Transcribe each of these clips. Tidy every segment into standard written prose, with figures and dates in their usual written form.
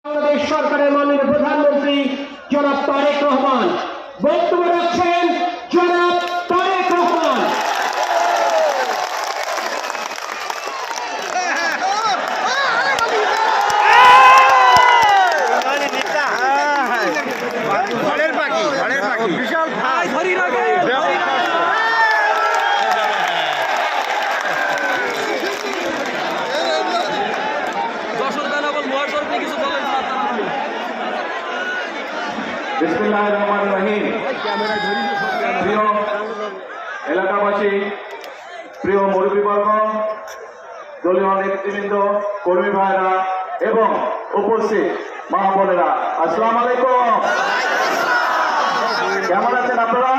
বাংলাদেশ সরকারের মাননীয় প্রধানমন্ত্রী জনাব তারেক রহমান বক্তব্য রাখছেন। জনাব তারেক রহমান। বিশাল বিসমিল্লাহির রহমানির রহিম। প্রিয় এলাকাবাসী, প্রিয় মুরব্বীবর্গ, দলীয় নেতৃবৃন্দ, কর্মী ভাইরা এবং উপস্থিত মা বোনেরা, আসসালামু আলাইকুম। কেমন আছেন আপনারা?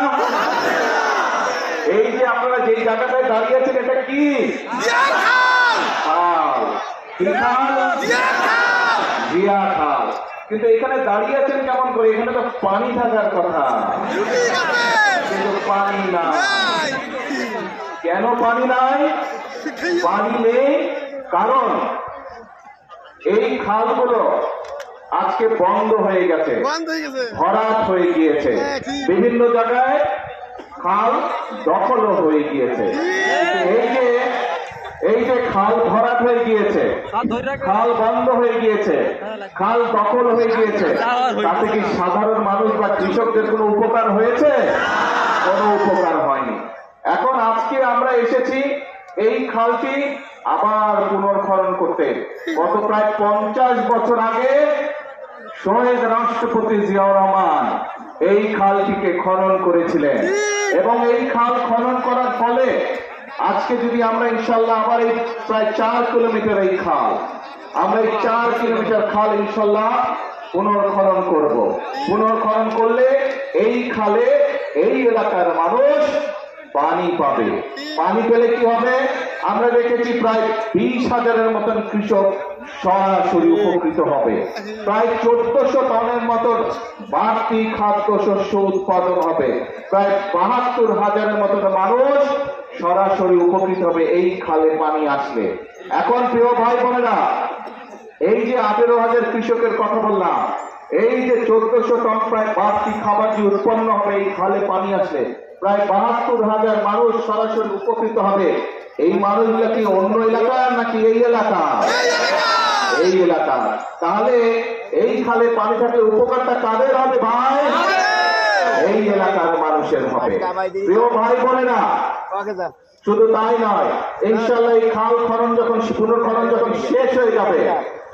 এই যে আপনারা যেই জায়গাটায় দাঁড়িয়ে আছেন, এটা কি খাল? কি খাল? জিয়া খাল। কিন্তু এখানে দাঁড়িয়ে আছেন কেমন করে? এখানে তো পানি থাকার কথা, কিন্তু পানি নাই। কেন পানি নাই? পানি নেই কারণ এই খালগুলো আজকে বন্ধ হয়ে গেছে, ভরাট হয়ে গিয়েছে। বিভিন্ন জায়গায় খাল দখলও হয়ে গিয়েছে। এই যে খাল ভরাট হয়ে গিয়েছে, খাল বন্ধ হয়ে গিয়েছে, খাল দখল হয়ে গিয়েছে, তাতে কি সাধারণ মানুষ বা কৃষকদের কোনো উপকার হয়েছে? কোনো উপকার হয়নি। এখন আজকে আমরা এসেছি এই খালটি আবার পুনর্খনন করতে। গত প্রায় 50 বছর আগে শহীদ রাষ্ট্রপতি জিয়াউর রহমান এই খালটিকে খনন করেছিলেন এবং এই খাল খনন করার ফলে আজকে যদি আমরা ইনশাল্লাহ আবার এই প্রায় 4 কিলোমিটার এই খাল, আমরা এই 4 কিলোমিটার খাল ইনশাল্লাহ পুনর্খনন করব। পুনর্খনন করলে এই খালে এই এলাকার মানুষ পানি পাবে। পানি পেলে কি হবে? আমরা দেখেছি প্রায় 20,000-এর মতন কৃষক সরাসরি উপকৃত হবে। প্রায় 1400 টনের মতন বাড়তি খাদ্য শস্য উৎপাদন হবে। প্রায় 72,000-এর মতন মানুষ সরাসরি উপকৃত হবে এই খালে পানি আসলে। এখন প্রিয় ভাই বোনেরা, এই যে 18,000 কৃষকের কথা বললাম, এই যে 1400 টন প্রায় বাড়তি খাবার যে উৎপন্ন হবে এই খালে পানি আসলে, প্রায় 72,000 মানুষ সরাসরি উপকৃত হবে। এই মানুষগুলো কি অন্য এলাকার নাকি এই এলাকা? এই এলাকা। তাহলে এই খালে পানি থাকলে উপকারটা কাদের হবে ভাই? এই এলাকার মানুষের হবে। প্রিয় ভাই বোনেরা, শুধু তাই নয়, ইনশাল্লাহ এই খাল খনন যখন পুনর্খনন যখন শেষ হয়ে যাবে,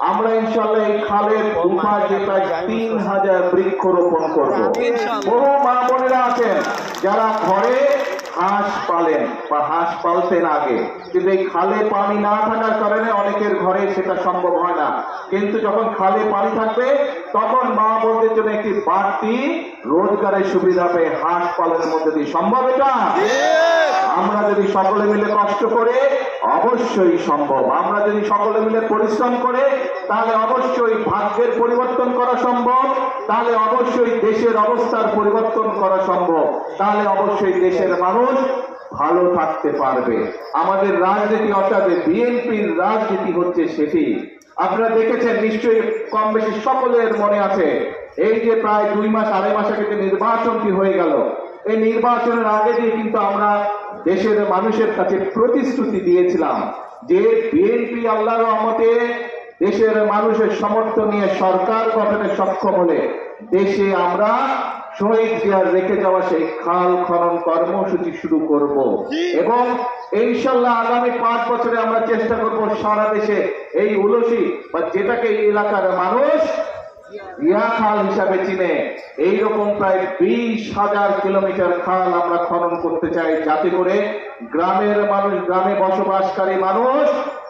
আমরা ইনশাল্লাহ এই খালের দুপাশে প্রায় 3,000 বৃক্ষরোপণ করব। বহু মা বোনেরা আছেন যারা ঘরে হাঁস পালেন বা হাঁস পালতেন আগে, কিন্তু এই খালে পানি না থাকার কারণে অনেকের ঘরে সেটা সম্ভব হয় না। কিন্তু যখন খালে পানি থাকবে তখন মা বোনদের জন্য একটি বাড়তি রোজগারের সুবিধা হবে হাঁস পালনের মধ্যে দিয়ে। সম্ভব এটা? আমরা যদি সকলে মিলে কষ্ট করে অবশ্যই সম্ভব। আমরা যদি সকলে মিলে পরিশ্রম করে তাহলে অবশ্যই ভাগ্যের পরিবর্তন করা সম্ভব, তাহলে অবশ্যই দেশের অবস্থার পরিবর্তন করা সম্ভব, তাহলে অবশ্যই দেশের মানুষ ভালো থাকতে পারবে। আমাদের রাজনীতি অর্থাৎ বিএনপির রাজনীতি হচ্ছে সেটি। আপনারা দেখেছেন নিশ্চয়ই, কম বেশি সকলের মনে আছে, এই যে প্রায় 2 মাস 2.5 মাস আগে যে নির্বাচনটি হয়ে গেল, এই নির্বাচনের আগে দিয়ে কিন্তু আমরা দেশের মানুষের কাছে প্রতিশ্রুতি দিয়েছিলাম যে বিএনপি আল্লাহর রহমতে দেশের মানুষের সমর্থন নিয়ে সরকার গঠনে সক্ষম হলে দেশে আমরা শহীদ জিয়ার রেখে যাওয়া সেই খাল খনন কর্মসূচি শুরু করব এবং ইনশাল্লাহ আগামী 5 বছরে আমরা চেষ্টা করব সারা দেশে এই উলসি বা যেটাকে এই এলাকার মানুষ জিয়া খাল হিসাবে চিনে এইরকম প্রায় 20,000 কিলোমিটার খাল আমরা খনন করতে চাই, যাতে করে গ্রামের মানুষ, গ্রামে বসবাসকারী মানুষ,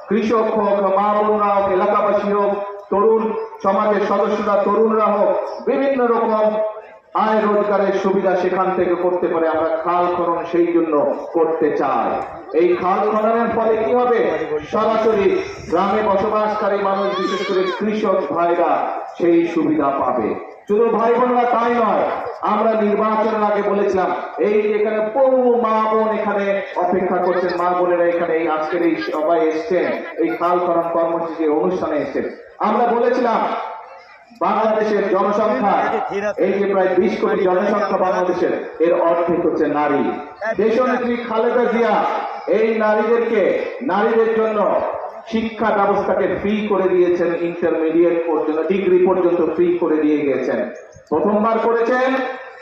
কৃষক হোক, মা বোনরা হোক, এলাকাবাসী হোক, তরুণ সমাজের সদস্যরা, তরুণরা হোক, বিভিন্ন রকম আয় রোজগারের সুবিধা সেখান থেকে করতে পারে। আমরা খাল খনন সেই জন্য করতে চাই। এই খাল খননের ফলে কি হবে? সরাসরি গ্রামে বসবাসকারী মানুষ, বিশেষ করে কৃষক ভাইরা সেই সুবিধা পাবে। শুধু ভাই বোনরা তাই নয়, আমরা নির্বাচনের আগে বলেছিলাম এই এখানে বহু মা বোন এখানে অপেক্ষা করছেন, মা বোনেরা এখানে এই আজকের এই সবাই এসছেন, এই খাল খনন কর্মসূচি অনুষ্ঠানে এসছেন। আমরা বলেছিলাম বাংলাদেশের জনসংখ্যা এই যে প্রায় 20 কোটি জনসংখ্যা বাংলাদেশের, এর অর্ধেক হচ্ছে নারী। দেশনেত্রী খালেদা জিয়া এই নারীদের জন্য শিক্ষা ব্যবস্থাকে ফ্রি করে দিয়েছেন, ইন্টারমিডিয়েট পর্যন্ত, ডিগ্রি পর্যন্ত ফ্রি করে দিয়ে গিয়েছেন। প্রথমবার করেছেন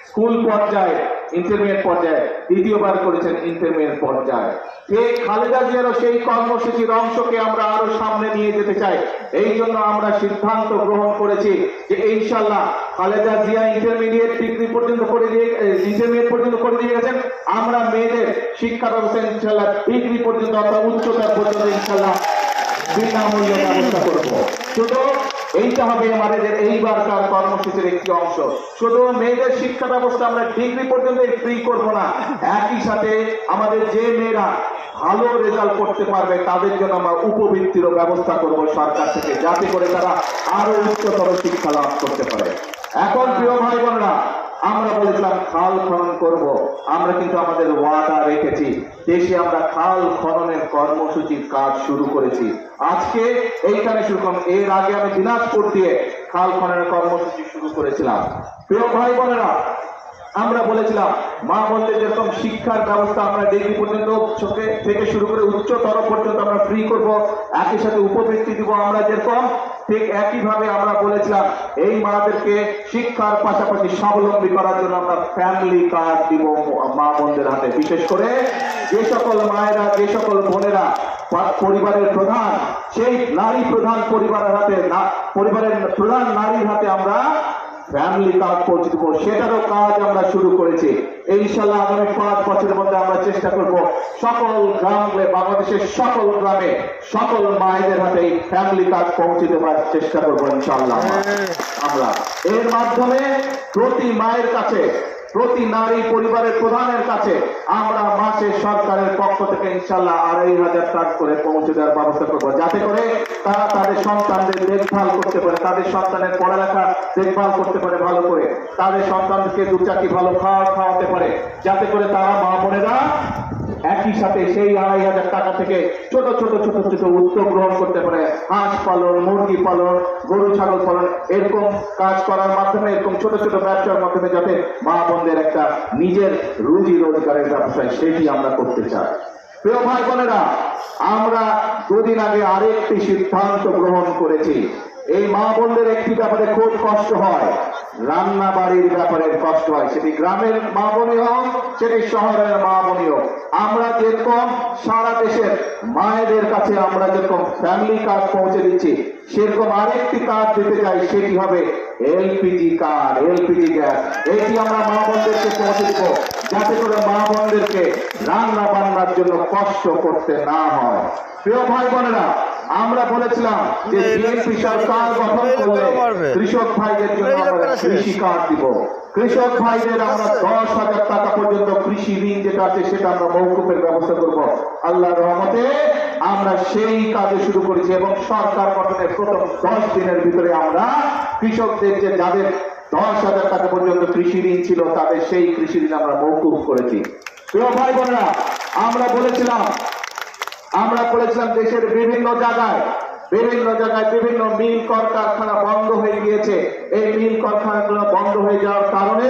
স্কুল পর্যায়ে, ইন্টারমিডিয়েট পর্যায়ে, দ্বিতীয়বার করেছেন ইন্টারমিডিয়েট পর্যায়ে। এই খালেদা জিয়ারও সেই কর্মসূচির অংশকে আমরা আরো সামনে নিয়ে যেতে চাই। এই জন্য আমরা সিদ্ধান্ত গ্রহণ করেছি যে ইনশাল্লাহ খালেদা জিয়া ইন্টারমিডিয়েট পর্যন্ত করে দিয়ে গেছেন। আমরা মেয়েদের শিক্ষা ব্যবস্থা ইনশাল্লাহ ডিগ্রি পর্যন্ত অর্থাৎ উচ্চতর পর্যন্ত ইনশাল্লাহ বিনামূল্যে ব্যবস্থা করবো। শুধু এইটা হবে আমাদের এইবারকার কর্মসূচির একটি অংশ। শুধু মেয়েদের শিক্ষা ব্যবস্থা আমরা ডিগ্রি পর্যন্ত ফ্রি করব না, একই সাথে আমাদের যে মেয়েরা ভালো রেজাল্ট করতে পারবে তাদের জন্য আমরা উপবৃত্তিরও ব্যবস্থা করব সরকার থেকে, যাতে করে তারা আরো উচ্চতর শিক্ষা লাভ করতে পারে। এখন প্রিয় ভাই বোনেরা, আমরা বলেছিলাম খাল খনন করব, আমরা কিন্তু আমাদের ওয়াদা রেখেছি। দেশে আমরা খাল খননের কর্মসূচির কাজ শুরু করেছি, আজকে এইখানে শুরু করলাম। এর আগে আমি দিনাজপুর দিয়ে খাল খননের কর্মসূচি শুরু করেছিলাম। প্রিয় ভাই বোনেরা, আমরা বলেছিলাম মা বোনদের যেরকম শিক্ষার ব্যবস্থা আমরা ডিগ্রি পর্যন্ত থেকে শুরু করে উচ্চতর পর্যন্ত আমরা ফ্রি করব, একই সাথে উপবৃত্তি দিব আমরা যেরকম, ঠিক একইভাবে আমরা বলেছিলাম এই মাদেরকে শিক্ষার পাশাপাশি স্বাবলম্বী করার জন্য আমরা ফ্যামিলি কার্ড দিব মা বোনদের হাতে। বিশেষ করে যে সকল মায়েরা, যে সকল বোনেরা পরিবারের প্রধান, সেই নারী প্রধান পরিবারের প্রধান নারীর হাতে আমরা ফ্যামিলি কার্ড পৌঁছে দেবো, সেটারও কাজ আমরা শুরু করেছি। ইনশাল্লাহ আগামী 5 বছরের মধ্যে আমরা চেষ্টা করব সকল গ্রামে, বাংলাদেশের সকল গ্রামে সকল মায়েদের হাতে এই ফ্যামিলি কার্ড পৌঁছে দেওয়ার চেষ্টা করবো ইনশাল্লাহ। আমরা এর মাধ্যমে প্রতি মায়ের কাছে, প্রতি নারী পরিবারের প্রধানের কাছে আমরা মাসে সরকারের পক্ষ থেকে ইনশাল্লাহ 2500 টাকা করে পৌঁছে দেওয়ার ব্যবস্থা করবো, যাতে করে তারা তাদের সন্তানদের দেখভাল করতে পারে, তাদের সন্তানের পড়ালেখা দেখভাল করতে পারে ভালো করে, তাদের সন্তানকে 2 চারটি ভালো খাওয়াতে পারে, যাতে করে তারা মা বোনেরা একই সাথে সেই 2500 টাকা থেকে ছোট ছোট উদ্যোগ গ্রহণ করতে পারে। হাঁস পালন, মুরগি পালন, গরু ছাগল পালন, এরকম কাজ করার মাধ্যমে, এরকম ছোট ছোট ব্যবসার মাধ্যমে যাতে মা বোনদের একটা নিজের রুজি রোজগারের ব্যবসায়, সেটি আমরা করতে চাই। প্রিয় ভাই বোনেরা, আমরা 2 দিন আগে আরেকটি সিদ্ধান্ত গ্রহণ করেছি। এই মা বোনদের একটি ব্যাপারে খুব কষ্ট হয়, রান্না বাড়ির ব্যাপারে কষ্ট হয়, সেটি গ্রামের মা বোনই হোক, সেটি শহরের মা বোনই হোক। আমরা যেরকম সারা দেশের মায়েদের কাছে আমরা যেরকম ফ্যামিলি কার্ড পৌঁছে দিচ্ছি, সেরকম আরেকটি কার্ড দিতে চাই, সেটি হবে এলপিজি কার্ড, এলপিজি গ্যাস। এটি আমরা মা বোনদেরকে পৌঁছে দিব, যাতে করে মা বোনদেরকে রান্না বান্নার জন্য কষ্ট করতে না হয়। প্রিয় ভাই বোনেরা, আমরা বলেছিলাম যে বিএনপি সরকার গঠন করলে কৃষক ভাইদের জন্য আমরা কৃষি কার্ড দিব। কৃষক ভাইদের আমরা 10,000 টাকা পর্যন্ত কৃষি ঋণ যেটা আছে সেটা আমরা মওকুফের ব্যবস্থা করব। আল্লাহর রহমতে আমরা সেই কাজে শুরু করেছি এবং সরকার গঠনের প্রথম 10 দিনের ভিতরে আমরা কৃষকদের যে যাদের 10,000 টাকা পর্যন্ত কৃষি ঋণ ছিল তাদের সেই কৃষি ঋণ আমরা মওকুফ করেছি। প্রিয় ভাই বোনেরা, আমরা বলেছিলাম দেশের বিভিন্ন জায়গায় বিভিন্ন মিল কলকারখানা বন্ধ হয়ে গিয়েছে। এই মিল কলকারখানা বন্ধ হয়ে যাওয়ার কারণে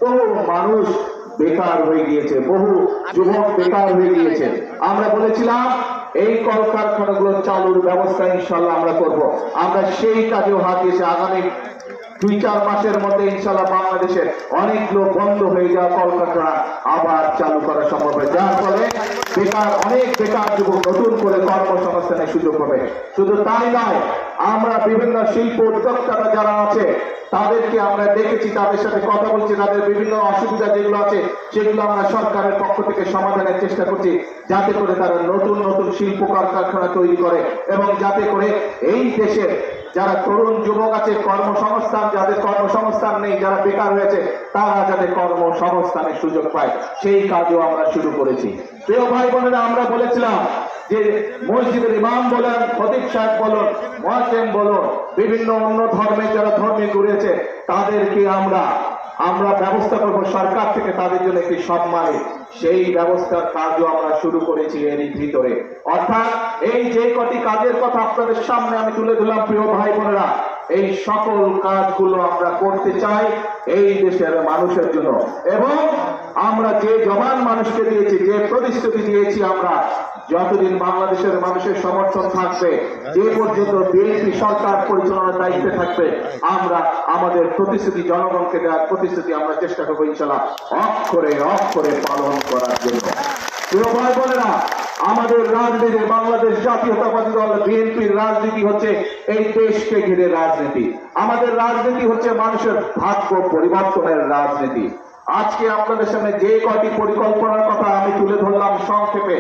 বহু মানুষ বেকার হয়ে গিয়েছে, বহু যুবক বেকার হয়ে গিয়েছে। আমরা বলেছিলাম এই কলকারখানাগুলো চালুর ব্যবস্থা ইনশাল্লাহ আমরা করব। আমরা সেই কাজেও হাত দিয়েছি। আগামী 2-4 মাসের মধ্যে ইনশাল্লাহ বাংলাদেশের অনেকগুলো বন্ধ হয়ে যাওয়া কলকারখানা আবার চালু করা সম্ভব হবে, যার ফলে অনেক বেকার যুবক নতুন করে কর্মসংস্থানের সুযোগ হবে। শুধু তাই নয়, আমরা বিভিন্ন শিল্প উদ্যোক্তারা যারা আছে তাদেরকে আমরা দেখেছি, তাদের সাথে কথা বলছি, তাদের বিভিন্ন অসুবিধা যেগুলো আছে সেগুলো আমরা সরকারের পক্ষ থেকে সমাধানের চেষ্টা করছি, যাতে করে তারা নতুন শিল্প কলকারখানা তৈরি করে এবং যাতে করে এই দেশের যারা তরুণ যুবক আছে কর্মসংস্থান, যাদের কর্মসংস্থান নেই, যারা বেকার হয়েছে তারা যাতে কর্মসংস্থানের সুযোগ পায়, সেই কাজও আমরা শুরু করেছি। প্রিয় ভাই বোনেরা, আমরা বলেছিলাম যে মসজিদের ইমাম বলেন, খতিব সাহেব বলুন, মুয়াজ্জিন বলুন, বিভিন্ন অন্য ধর্মের যারা ধর্মে ঘুরেছে তাদেরকে আমরা ব্যবস্থা করব সরকার থেকে তাদের জন্য একটি সম্মানের, সেই ব্যবস্থার কাজও আমরা শুরু করেছি এরই ভিতরে। অর্থাৎ এই যে কটি কাজের কথা আপনাদের সামনে আমি তুলে ধরলাম প্রিয় ভাই বোনেরা, এই সকল কাজগুলো আমরা করতে চাই এই দেশের মানুষের জন্য। এবং আমরা যে জবান মানুষকে দিয়েছি, যে প্রতিশ্রুতি দিয়েছি, আমরা যতদিন বাংলাদেশের মানুষের সমর্থন থাকবে, যে পর্যন্ত বিএনপি সরকার পরিচালনার দায়িত্বে থাকবে, আমরা আমাদের প্রতিশ্রুতি, জনগণকে দেওয়ার প্রতিশ্রুতি আমরা চেষ্টা করবো ইনশাল্লাহ অক্ষরে অক্ষরে পালন করার জন্য। প্রিয় ভাই বোনেরা, আমাদের রাজনীতি, বাংলাদেশ জাতীয়তাবাদী দল বিএনপির রাজনীতি হচ্ছে এই দেশকে ঘিরে রাজনীতি। আমাদের রাজনীতি হচ্ছে মানুষের ভাগ্য পরিবর্তনের রাজনীতি। আজকে আপনাদের সামনে যে কয়টি পরিকল্পনার কথা আমি তুলে ধরলাম সংক্ষেপে,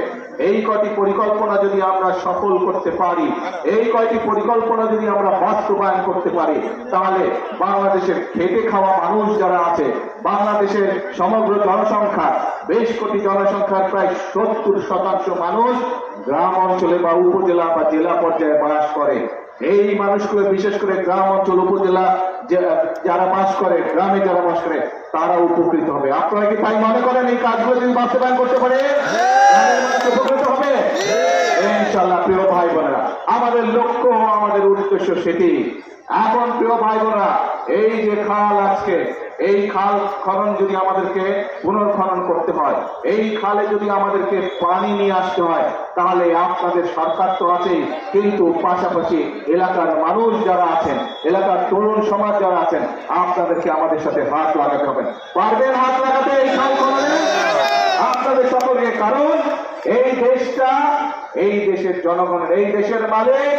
এই কয়টি পরিকল্পনা যদি আমরা সফল করতে পারি, এই কয়টি পরিকল্পনা যদি আমরা বাস্তবায়ন করতে পারি, তাহলে বাংলাদেশের খেটে খাওয়া মানুষ যারা আছে, বাংলাদেশের সমগ্র জনসংখ্যা, 20 কোটি জনসংখ্যার প্রায় 70% মানুষ গ্রাম অঞ্চলে বা উপজেলা বা জেলা পর্যায়ে বাস করে। এই মানুষগুলো বিশেষ করে গ্রাম অঞ্চল, উপজেলা যারা বাস করে, গ্রামে যারা বাস করে, তারা উপকৃত হবে। আপনারা কি তাই মনে করেন এই কাজগুলো যদি বাস্তবায়ন করতে পারে উপকৃত হবে? ইনশাআল্লাহ। প্রিয় ভাই বোনেরা, আমাদের লক্ষ্য, আমাদের উদ্দেশ্য সেটি। এখন প্রিয় ভাই বোনেরা, এই যে খাল, আজকে এই খাল খনন যদি আমাদেরকে পুনর্খনন করতে হয়, এই খালে যদি আমাদেরকে পানি নিয়ে আসতে হয়, তাহলে আপনাদের সরকার তো আছেই, কিন্তু পাশাপাশি এলাকার মানুষ যারা আছেন, এলাকার তরুণ সমাজ যারা আছেন, আপনাদেরকে আমাদের সাথে হাত লাগাতে হবে। পারবেন হাত লাগাতে এই খাল খননে? আপনাদের সকলকে। কারণ এই দেশটা এই দেশের জনগণের, এই দেশের মালিক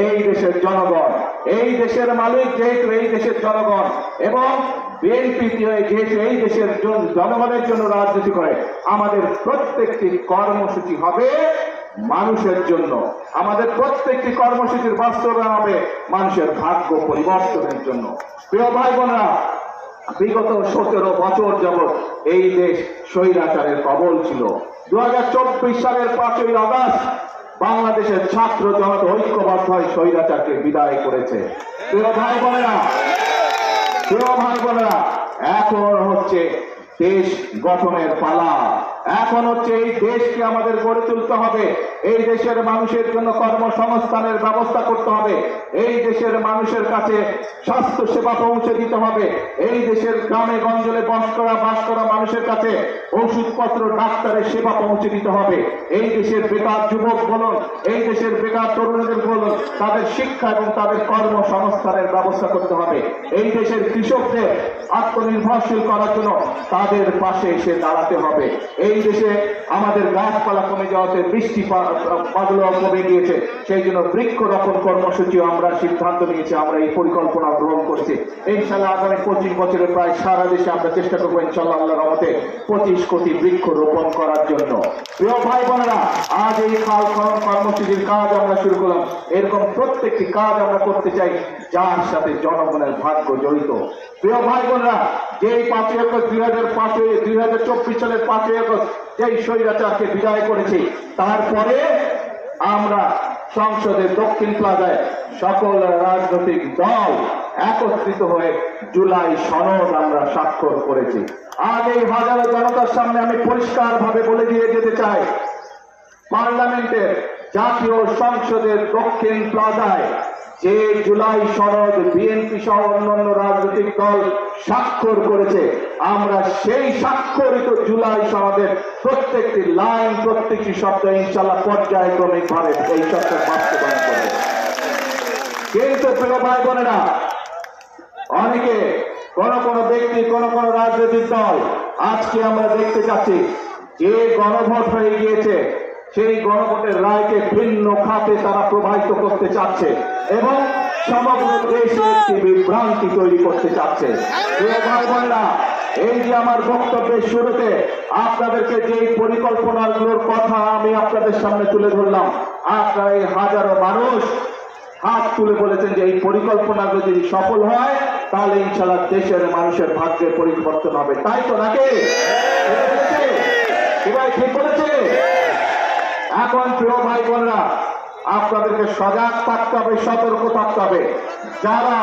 এই দেশের জনগণ, এই দেশের মালিক যেহেতু এই দেশের জনগণ, এবং বিএনপি যেহেতু এই দেশের জনগণের জন্য রাজনীতি করে, আমাদের প্রত্যেকটি কর্মসূচি হবে মানুষের জন্য। আমাদের প্রত্যেকটি কর্মসূচির বাস্তবায়ন হবে মানুষের ভাগ্য পরিবর্তনের জন্য। প্রিয় ভাই বোনেরা, বিগত 17 বছর যাবৎ এই দেশ স্বৈরাচারের কবল ছিল। 2024 সালের 5ই আগস্ট বাংলাদেশের ছাত্র জনতা ঐক্যবদ্ধ হয়ে স্বৈরাচারকে বিদায় করেছে। প্রিয় ভাই বোনেরা, এখন হচ্ছে দেশ গঠনের পালা। এখন হচ্ছে এই দেশকে আমাদের গড়ে তুলতে হবে। এই দেশের মানুষের জন্য কর্মসংস্থানের ব্যবস্থা করতে হবে। এই দেশের মানুষের কাছে স্বাস্থ্য সেবা পৌঁছে দিতে হবে। এই দেশের গ্রামে গঞ্জলে বাস করা মানুষের কাছে ওষুধপত্র, ডাক্তারের সেবা পৌঁছে দিতে হবে। এই দেশের বেকার যুবক বলুন, এই দেশের বেকার তরুণদের বলুন, তাদের শিক্ষা এবং তাদের কর্মসংস্থানের ব্যবস্থা করতে হবে। এই দেশের কৃষকদের আত্মনির্ভরশীল করার জন্য তাদের পাশে এসে দাঁড়াতে হবে। এই দেশে আমাদের গাছপালা কমে যাওয়াতে, বৃষ্টি পাগল কমে গিয়েছে, সেই জন্য বৃক্ষরোপণ কর্মসূচি আমরা সিদ্ধান্ত নিয়েছি, আমরা এই পরিকল্পনা গ্রহণ করছি। ইনশাআল্লাহ আগামী 25 বছরে প্রায় সারা দেশে আমরা চেষ্টা করবো ইনশাআল্লাহ আল্লাহর রহমতে 25 কোটি বৃক্ষ রোপণ করার জন্য। প্রিয় ভাই বোনেরা, আজ এই খাল খনন কর্মসূচির কাজ আমরা শুরু করলাম। এরকম প্রত্যেকটি কাজ আমরা করতে চাই যার সাথে জনগণের ভাগ্য জড়িত। প্রিয় ভাই বোনেরা, যেই 5ই আগস্ট 2024 সালের 5ই আগস্ট যেই স্বৈরাচারকে বিদায় করেছি, তারপরে আমরা সংসদের দক্ষিণ প্লাজায় সকল রাজনৈতিক দল একত্রিত হয়ে জুলাই সনদ আমরা স্বাক্ষর করেছি। আজ এই হাজারো জনতার সামনে আমি পরিষ্কার ভাবে বলে দিয়ে যেতে চাই, পার্লামেন্টের জাতীয় সংসদের দক্ষিণ প্লাজায় যে জুলাই সনদ বিএনপি সহ অন্যান্য রাজনৈতিক দল স্বাক্ষর করেছে, আমরা সেই স্বাক্ষরিত জুলাই সনদের প্রত্যেকটি লাইন, প্রত্যেকটি শব্দ ইনশাআল্লাহ পর্যায়ক্রমিক ভাবে এই শব্দ বাস্তবায়ন করবে। কিন্তু প্রিয় ভাই বোনেরা, অনেকে, কোন ব্যক্তি, কোন রাজনৈতিক দল আজকে আমরা দেখতে চাচ্ছি যে গণভোট হয়ে গিয়েছে, সেই গণভোটের রায়কে ভিন্ন খাতে তারা প্রবাহিত করতে চাচ্ছে এবং সমগ্র দেশে একটি বিভ্রান্তি তৈরি করতে চাচ্ছে। ভাই বোনেরা, এই যে আমার বক্তব্যের শুরুতে আপনাদেরকে যে পরিকল্পনাগুলোর কথা আমি আপনাদের সামনে তুলে ধরলাম, আপনারা এই হাজারো মানুষ হাত তুলে বলেছেন যে এই পরিকল্পনাগুলো যদি সফল হয়, তাহলে ইনশাআল্লাহ দেশের মানুষের ভাগ্যের পরিবর্তন হবে। তাই তো নাকি? ঠিক বলেছে? এখন প্রিয় ভাই বোনেরা, আপনাদেরকে সজাগ থাকতে হবে, সতর্ক থাকতে হবে। যারা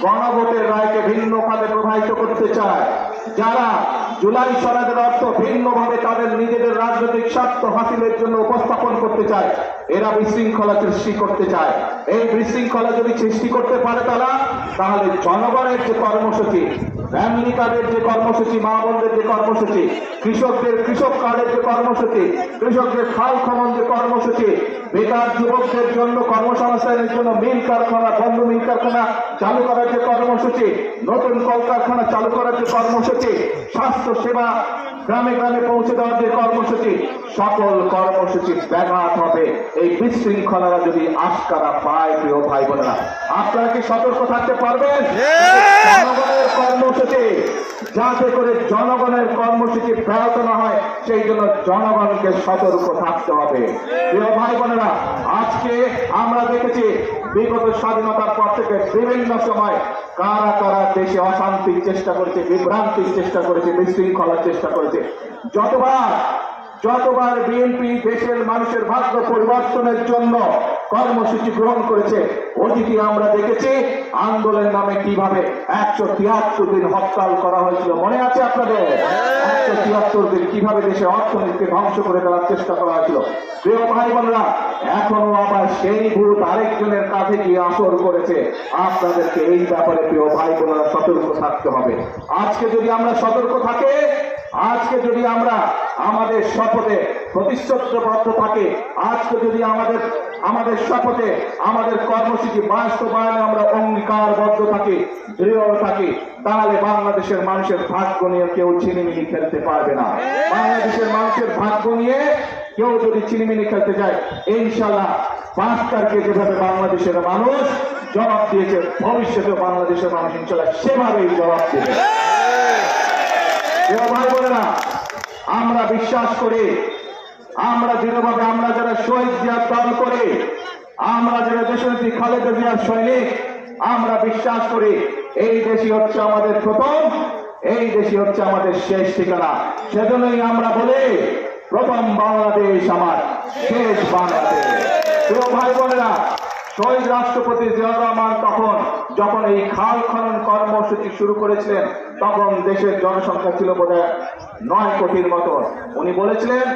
গণভোটের রায়কে ভিন্ন খাতে প্রবাহিত করতে চায়, যারা জুলাই সনদের অর্থ ভিন্নভাবে তাদের নিজেদের রাজনৈতিক স্বার্থ হাসিলের জন্য উপস্থাপন করতে চায়, এরা বিশৃঙ্খলা সৃষ্টি করতে চায়। এই বিশৃঙ্খলা যদি সৃষ্টি করতে পারে তারা, তাহলে জনগণের যে কর্মসূচি, ফ্যামিলি কার্ডের যে কর্মসূচি, মা বোনদের যে কর্মসূচি, কৃষকদের কৃষক কার্ডের যে কর্মসূচি, কৃষকদের খাল খনন যে কর্মসূচি, বেকার যুবকদের জন্য কর্মসংস্থানের জন্য মিল কারখানা, বন্ধ মিল কারখানা চালু করার যে কর্মসূচি, নতুন কলকারখানা চালু করার যে কর্মসূচি, স্বাস্থ্য সেবা গ্রামে গ্রামে পৌঁছে দেওয়ার যে কর্মসূচি, সকল কর্মসূচি ব্যাঘাত হবে এই বিশৃঙ্খলারা যদি আশকারা পায়। প্রিয় ভাই বোনেরা, আপনারা কি সতর্ক থাকতে পারবেন? জনগণের কর্মসূচি, যাতে করে জনগণের কর্মসূচি ব্যাহত না হয়, সেই জন্য জনগণকে সতর্ক থাকতে হবে। প্রিয় ভাই বোনেরা, আজকে আমরা দেখেছি বিগত স্বাধীনতার পর থেকে বিভিন্ন সময় কারা কারা দেশে অশান্তির চেষ্টা করেছে, বিভ্রান্তির চেষ্টা করেছে, বিশৃঙ্খলার চেষ্টা করেছে। যতবার বিএনপি দেশের মানুষের ভাগ্য পরিবর্তনের জন্য কর্মসূচি গ্রহণ করেছে, অতীতে আমরা দেখেছি আন্দোলনের নামে কিভাবে 173 দিন হরতাল করা হয়েছিল। মনে আছে আপনাদের? 173 দিন কিভাবে দেশের অর্থনীতিকে ধ্বংস করে দেওয়ার চেষ্টা করা হয়েছিল। প্রিয় ভাই বোনেরা, এখনো আবার সেই ভূত আরেকজনের কাছে গিয়ে আসর করেছে। আপনাদেরকে এই ব্যাপারে প্রিয় ভাই বোনেরা সতর্ক থাকতে হবে। আজকে যদি আমরা সতর্ক থাকি, আজকে যদি আমরা আমাদের শপথে প্রতিশ্রুতিবদ্ধ থাকি, আজকে যদি আমাদের শপথে আমাদের কর্মসূচি বাস্তবায়নে আমরা অঙ্গীকারবদ্ধ থাকি, দৃঢ় থাকি, তাহলে বাংলাদেশের মানুষের ভাগ্য নিয়ে কেউ ছিনিমিনি খেলতে পারবে না। বাংলাদেশের মানুষের ভাগ্য নিয়ে কেউ যদি ছিনিমিনি খেলতে যায়, ইনশাল্লাহ 5 তারিখে যেভাবে বাংলাদেশের মানুষ জবাব দিয়েছে, ভবিষ্যতে বাংলাদেশের মানুষ ইনশাল্লাহ সেভাবেই জবাব দেবে। ভাই বোনেরা, আমরা বিশ্বাস করি, আমরা দৃঢ়ভাবে, আমরা যারা শহীদ জিয়ার দল করি, আমরা যারা দেশনেত্রী খালেদা জিয়ার সৈনিক, আমরা বিশ্বাস করি এই দেশই হচ্ছে আমাদের প্রথম, এই দেশই হচ্ছে আমাদের শেষ ঠিকানা। সেজন্যই আমরা বলি, প্রথম বাংলাদেশ আমার, শেষ বাংলাদেশ। প্রিয় ভাই বোনেরা, শহীদ রাষ্ট্রপতি জিয়াউর রহমান যখন এই খাল খনন কর্মসূচি শুরু করেছিলেন, তখন দেশের জনসংখ্যা ছিল বোধহয় 9 কোটির মতো। উনি বলেছিলেন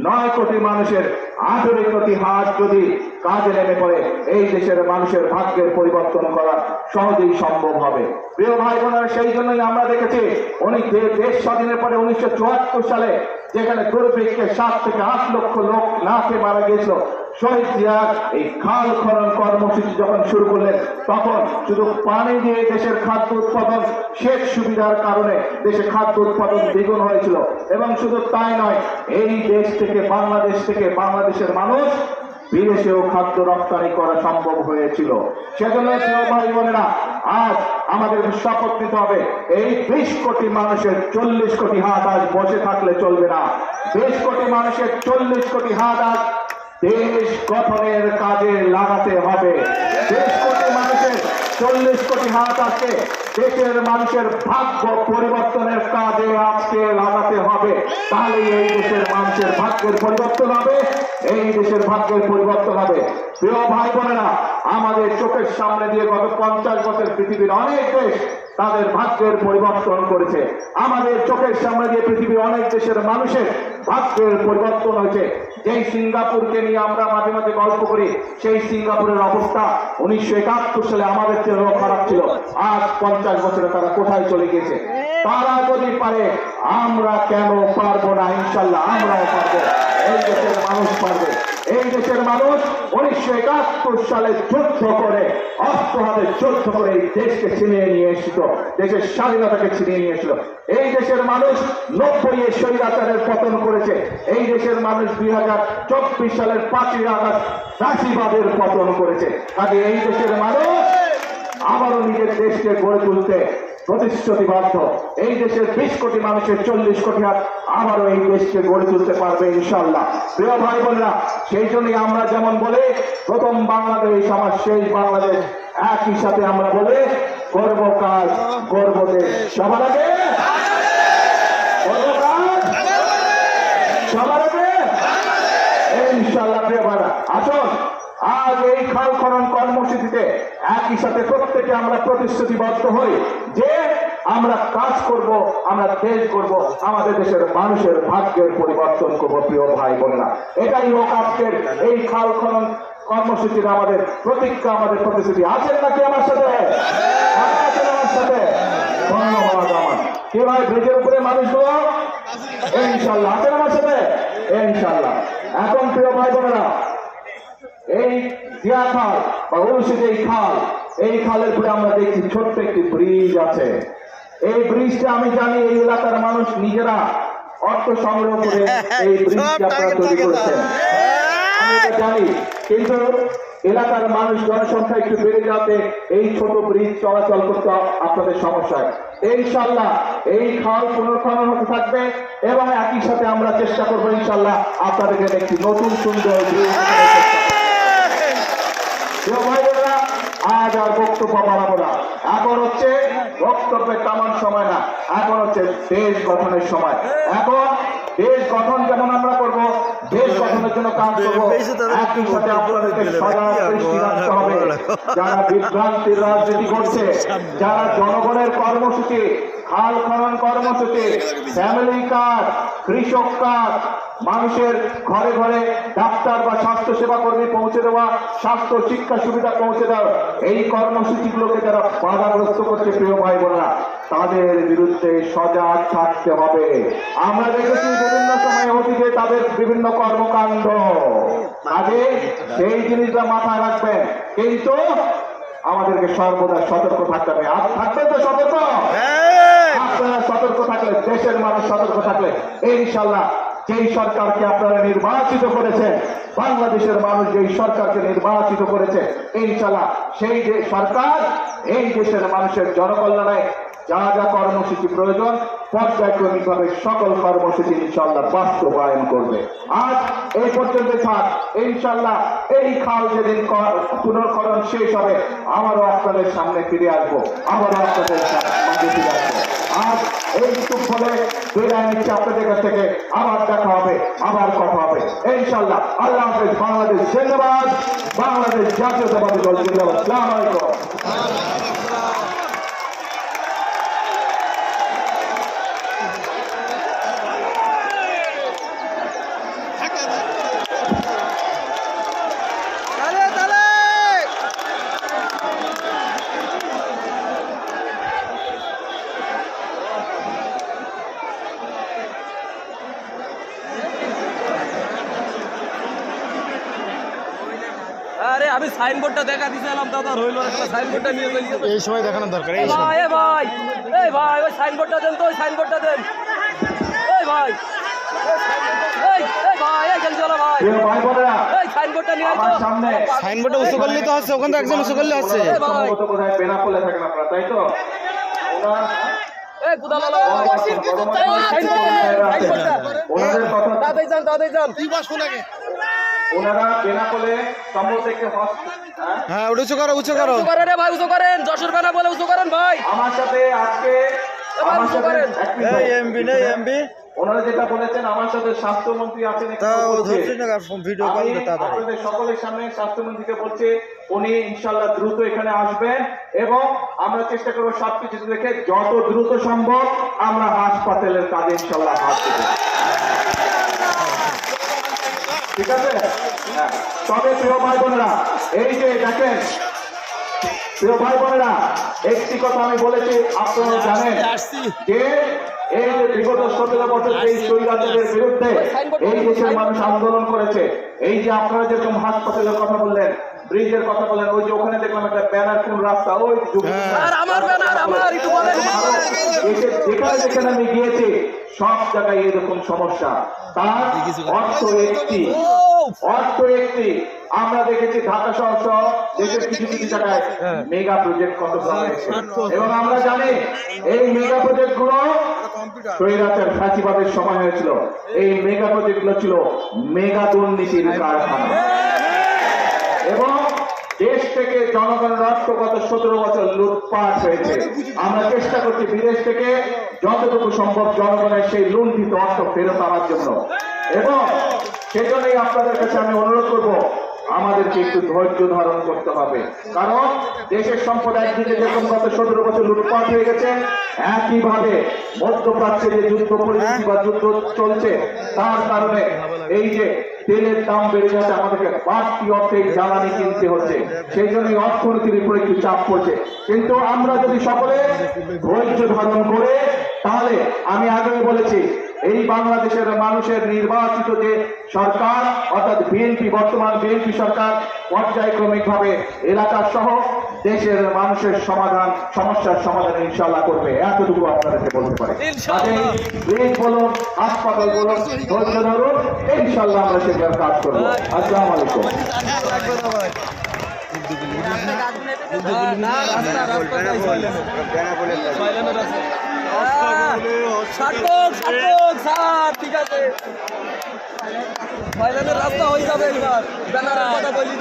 9 কোটি মানুষের 18 কোটি হাত যদি কাজে নেমে পড়ে, এই দেশের মানুষের ভাগ্যের পরিবর্তন করা সহজেই সম্ভব হবে। প্রিয় ভাই বোনেরা, সেই জন্যই আমরা দেখেছি উনি দেশ স্বাধীনের পরে 1974 সালে যেখানে দুর্ভিক্ষে 7 থেকে 8 লক্ষ লোক না খেয়ে মারা গিয়েছিল, শহীদ জিয়ার এই খাল খনন কর্মসূচি যখন শুরু করলেন, তখন শুধু পানি দিয়ে দেশের খাদ্য উৎপাদন, সেচ সুবিধার কারণে দেশে খাদ্য উৎপাদন দ্বিগুণ হয়েছিল। এবং শুধু তাই নয়, এই দেশ থেকে, বাংলাদেশ থেকে বাংলাদেশের মানুষ বিদেশেও খাদ্য রপ্তানি করা সম্ভব হয়েছিল। সেজন্য প্রিয় ভাই বোনেরা, আজ আমাদের শপথ নিতে হবে, এই 20 কোটি মানুষের 40 কোটি হাত আজ বসে থাকলে চলবে না। 20 কোটি মানুষের 40 কোটি হাত আজ দেশ গঠনের কাজে লাগাতে হবে। 20 কোটি মানুষের 40 কোটি হাত আজকে দেশের মানুষের ভাগ্য পরিবর্তনের কাজে আজকে লাগাতে হবে। তাহলে এই দেশের মানুষের ভাগ্যের পরিবর্তন হবে, এই দেশের ভাগ্যের পরিবর্তন হবে। প্রিয় ভাই বোনেরা, আমাদের চোখের সামনে দিয়ে গত 50 বছর পৃথিবীর অনেক দেশ তাদের ভাগ্যের পরিবর্তন করেছে। আমাদের চোখের সামনে দিয়ে পৃথিবীর অনেক দেশের মানুষের ভাগ্যের পরিবর্তন হয়েছে। যেই সিঙ্গাপুরকে নিয়ে আমরা মাঝে মাঝে গল্প করি, সেই সিঙ্গাপুরের অবস্থা 1971 সালে আমাদের চেয়েও খারাপ ছিল। আজ 50 বছরে তারা কোথায় চলে গেছে? তারা যদি পারে, আমরা কেন পারবো না? ইনশাল্লাহ আমরাও পারবো, এই দেশের মানুষ পারবে। এই দেশের মানুষ 1971 সালে যুদ্ধ করে, অস্ত্র হাতে যুদ্ধ করে এই দেশকে ছিনিয়ে নিয়ে এসেছিল, দেশের স্বাধীনতাকে ছিনিয়ে নিয়ে এসেছিল। এই দেশের মানুষ 90 স্বৈরাচারের পতন করেছে। এই দেশের মানুষ 2024 সালের 5ই আগস্ট ফ্যাসিবাদের পতন করেছে। কাজে এই দেশের মানুষ আবারও নিজের দেশকে গড়ে তুলতে প্রতিশ্রুতিবদ্ধ। এই দেশের 20 কোটি মানুষের 40 কোটি হাত আবারও এই দেশকে গড়ে তুলতে পারবে ইনশাল্লাহ। প্রিয় ভাই বোনেরা, সেই জন্যই আমরা যেমন বলে প্রথম বাংলাদেশ আমার শেষ বাংলাদেশ, একই সাথে আমরা বলে গর্ব কাজ, গর্ব দেশ। সবার আগে গর্ব কাজ, সবার আগে ইনশাল্লাহ। প্রিয় ভাইরা, আসুন খাল খনন কর্মসূচিতে একই সাথে প্রত্যেকে আমরা প্রতিশ্রুতিবদ্ধ হই যে আমরা কাজ করব, আমরা দেশ করব, আমাদের দেশের মানুষের ভাগ্যের পরিবর্তন করব। প্রিয় ভাই বোনেরা, এটাই হোক আজকের এই খাল খনন কর্মসূচির আমাদের প্রতিজ্ঞা, আমাদের প্রতিশ্রুতি। আছেন নাকি আমার সাথে? আছেন আমার সাথে? ধন্যবাদ। আমার কি ভাই ব্রিজের উপরে মানুষগুলো ইনশাল্লাহ আছেন আমার সাথে? ইনশাল্লাহ। এখন প্রিয় ভাই বোনেরা, এই জিয়া খাল বা উলসি যে খাল, এই খালের পরে আমরা দেখছি ছোট্ট একটি ব্রিজ আছে। এই ব্রিজটা আমি জানি এই এলাকার মানুষ নিজেরা অর্থ সংগ্রহ করে এই ব্রিজটা আপনারা তৈরি করেছেন, আমি এটা জানি। কিন্তু এলাকার মানুষ জনসংখ্যা একটু বেড়ে যাতে এই ছোট ব্রিজ চলাচল করতে আপনাদের সমস্যা। ইনশাল্লাহ এই খাল পুনর্খনন হতে থাকবে এবং একই সাথে আমরা চেষ্টা করবো ইনশাল্লাহ আপনাদেরকে একটি নতুন সুন্দর ব্রিজ। আজ আর বক্তব্য বাড়াবো না, এখন হচ্ছে বক্তব্যের তেমন সময় না, এখন হচ্ছে দেশ গঠনের সময়। এখন দেশ গঠন যেমন আমরা করব, দেশ গঠনের জন্য কাজ করবো, একই সাথে আপনাদেরকে সজাগ দৃষ্টি রাখতে হবে। যারা বিভ্রান্তির রাজনীতি করছে, যারা জনগণের কর্মসূচি, খাল খনন কর্মসূচি, ফ্যামিলি কার্ড, কৃষক কার্ড, মানুষের ঘরে ঘরে ডাক্তার বা স্বাস্থ্য সেবা কর্মী পৌঁছে দেওয়া, স্বাস্থ্য শিক্ষা সুবিধা পৌঁছে দেওয়া, এই কর্মসূচিগুলোকে যারা বাধাগ্রস্ত করছে প্রিয় ভাই বোনেরা, তাদের বিরুদ্ধে সজাগ থাকতে হবে। আমরা দেখেছি বিভিন্ন সময় অতীতে তাদের বিভিন্ন কর্মকাণ্ড, আগে সেই জিনিসটা মাথায় রাখবেন, কিন্তু আমাদেরকে সর্বদা সতর্ক থাকতে হবে। আর থাকবেন তো সতর্ক? আপনারা সতর্ক থাকলে, দেশের মানুষ সতর্ক থাকলে ইনশাল্লাহ যেই সরকারকে আপনারা নির্বাচিত করেছেন, বাংলাদেশের মানুষ যেই সরকারকে নির্বাচিত করেছে, ইনশাল্লাহ সেই যে সরকার এই দেশের মানুষের জনকল্যাণে যা যা কর্মসূচি প্রয়োজন পর্যায়ক্রমিকভাবে সকল কর্মসূচি ইনশাল্লাহ বাস্তবায়ন করবে। আজ এই পর্যন্ত থাক, ইনশাল্লাহ এই খাল যেদিন পুনর্খনন শেষ হবে আবারও আপনাদের সামনে ফিরে আসবো, আবারও আপনাদের মাঝে ফিরে আসবো। আজ এইটুক বলে বিদায় নিচ্ছে আপনাদের কাছ থেকে, আবার দেখা হবে, আবার কথা হবে ইনশাল্লাহ। আল্লাহ হাফেজ। বাংলাদেশ জিন্দাবাদ, বাংলাদেশ জাতীয়তাবাদী দল জিন্দাবাদ। আসসালামু আলাইকুম। আরে আমি সাইনবোর্ডটা দেখা দিছিলাম দাদা, রইল একটা সাইনবোর্ডটা নিয়ে চলে এই সময় দেখানোর দরকার। এই ভাই এই ভাই ওই সাইনবোর্ডটা দেন তো, ওই সাইনবোর্ডটা দেন। এই ভাই এই ভাই এই জলদি চলো ভাই, প্রিয় ভাই বোনেরা, এই সাইনবোর্ডটা নিয়ে আমার আসো। সামনে সাইনবোর্ডে উঁচু করলে তো হচ্ছে, ওখান থেকে একজন উঁচু করলে হচ্ছে। সম্ভবত বোধহয় বেনাপোলে থাকেন আপনারা, তাই তো? ওনার এই বুদালালা ওনাদের কথা, তাড়াতাড়ি যান, তাড়াতাড়ি যান। ওনারা বেনাপোলে সম্ভবত একটি হ্যাঁ ওটা উঁচু করো, উঁচু করো। উঁচু করেন রে ভাই, উঁচু করেন। যশোর বেনা বলে উঁচু করেন ভাই। আমার সাথে আজকে আমার সাথে এক মিনিট ভাই। এমবি নেই, এমবি ওনারা যেটা বলেছেন, আমার সাথে স্বাস্থ্যমন্ত্রী আছেন, একটু তাও বলছে। ধরছি না, ভিডিও কল আমি করতে তাড়াতাড়ি। আপনাদের সকলের সামনে স্বাস্থ্যমন্ত্রীকে বলছে উনি ইনশাল্লাহ দ্রুত এখানে আসবেন এবং আমরা চেষ্টা করবো সবকিছু দেখে যত দ্রুত সম্ভব আমরা হাসপাতালের কাজে ইনশাল্লাহ হাত দেব। ঠিক আছে? হ্যাঁ। তবে প্রিয় ভাই বোনেরা, এই যে দেখেন প্রিয় ভাই বোনেরা, একটি কথা আমি বলেছি, আপনারা জানেন যে এই যে বিগত 17 বছর এই স্বৈরাচারের বিরুদ্ধে এই দেশের মানুষ আন্দোলন করেছে। এই যে আপনারা যেরকম হাসপাতালের কথা বললেন, ব্রিজের কথা বললেন, ওই যে ওখানে দেখলাম একটা ব্যানার, কোন রাস্তা, ওই আর আমার ব্যানার আমার একটু বলেন। যেখানে যেখানে আমি গিয়েছি সব জায়গায় এরকম সমস্যা। তার অর্থ একটি আমরা দেখেছি ঢাকা শহর সহ দেশের কিছু কিছু জায়গায় মেগা প্রজেক্ট কত হয়েছে এবং আমরা জানি এই মেগা প্রজেক্ট গুলো স্বৈরাচার ফাঁসিবাদের সময় হয়েছিল। এই মেগা প্রজেক্ট গুলো ছিল মেগা দুর্নীতির কারখানা এবং দেশ থেকে জনগণের অর্থ গত 17 বছর লুটপাট হয়েছে। আমরা চেষ্টা করছি বিদেশ থেকে যতটুকু সম্ভব জনগণের সেই লুণ্ঠিত অর্থ ফেরত আনার জন্য এবং সেজন্যই আপনাদের কাছে আমি অনুরোধ করব, আমাদেরকে একটু ধৈর্য ধারণ করতে হবে, কারণ দেশের সম্পদ একদিকে যেরকম গত 17 বছর লুটপাট হয়ে গেছে, একইভাবে মধ্যপ্রাচ্যে যে যুদ্ধ পরিস্থিতি বা যুদ্ধ চলছে তার কারণে এই যে তেলের দাম বেড়ে যাচ্ছে, আমাদেরকে বাড়তি অর্থে জ্বালানি কিনতে হচ্ছে, সেই জন্য অর্থনীতির উপরে একটু চাপ পড়ছে। কিন্তু আমরা যদি সকলে ধৈর্য ধারণ করে, তাহলে আমি আগেই বলেছি এই বাংলাদেশের মানুষের নির্বাচিত যে সরকার অর্থাৎ বিএনপি, বর্তমান বিএনপি সরকার পর্যায়ক্রমিক ভাবে এলাকা সহ দেশের মানুষের সমস্যার সমাধান ইনশাআল্লাহ করবে, এতটুকু আপনাদেরকে বলতে পারি। ব্রিজ বলুন, হাসপাতাল বলুন, ধৈর্য ধরুন, ইনশাআল্লাহ আমরা সেটার কাজ করবো। আসসালামু আলাইকুম। ঠিক আছে, রাস্তা হয়ে যাবে এবার। ব্যানারের কথা বলি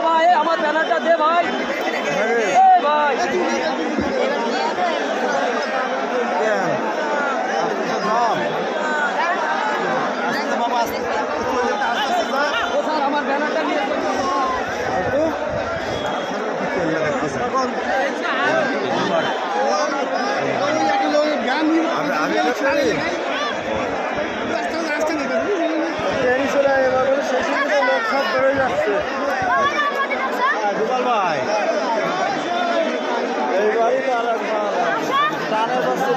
ভাই, আমার ব্যানারটা দে ভাই। ভাই আমার ব্যানারটা নিয়ে ভাই এই বাড়ি তো আর টানে বসছে